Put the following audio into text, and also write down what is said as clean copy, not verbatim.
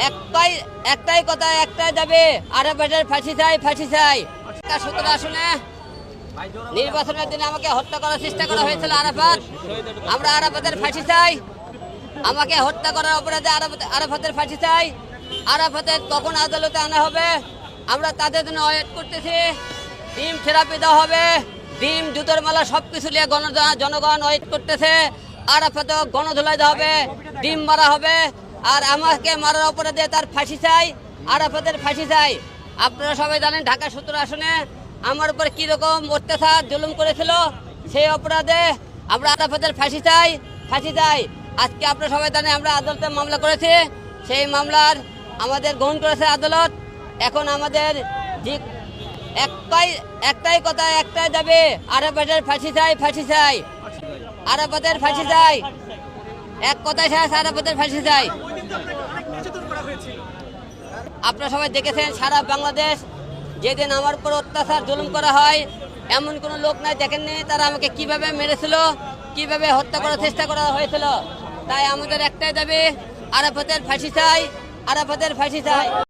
একটাই একটাই কথা, একটাই দাবি, আরাফাতের ফাঁসি চাই, ফাঁসি চাই। 17 আসনে নির্বাচনের দিনে আমাকে হত্যা করার চেষ্টা করা হয়েছিল আরাফাত। আমরা আরাফাতের ফাঁসি চাই। আমাকে হত্যা করার অপরাধে আরাফাতের ফাঁসি চাই। আরাফাতের কখন আদালতে আনা হবে আমরা তাদের জন্য ওয়েট করতেছি। ডিম থেরাপি দেওয়া হবে, ডিম জুতোর মালা সবকিছু নিয়ে জনগণ ওয়েট করতেছে। আরাফাতে গণধোলাই দেওয়া হবে, ডিম মারা হবে। আর আমাকে মারার অপরাধে তার ফাঁসি চাই, আরাফাতের ফাঁসি চাই। আপনারা সবাই জানেন ঢাকা 17 আসনে আমার উপর কিরকম অত্যাচার জুলুম করেছিল। সেই অপরাধে আমরা আরাফাতের ফাঁসি চাই, ফাঁসি চাই। আজকে আপনারা সবাই জানেন আমরা আদালতে মামলা করেছি। সেই মামলার আমাদের গ্রহণ করেছে আদালত। এখন আমাদের একটাই কথা, একটাই দাবি, আরাফাতের ফাঁসি চাই, ফাঁসি চাই। আরাফাতের ফাঁসি চাই, এক কথায় শেষ, আরাফাতের ফাঁসি চাই। আপনারা সবাই দেখেছেন সারা বাংলাদেশ যেদিন আমার উপর অত্যাচার জুলুম করা হয় এমন কোনো লোক নাই দেখেননি তারা আমাকে কিভাবে মেরেছিল, কিভাবে হত্যা করার চেষ্টা করা হয়েছিল। তাই আমাদের একটাই দাবি, আরাফাতের ফাঁসি চাই, আরাফাতের ফাঁসি চাই।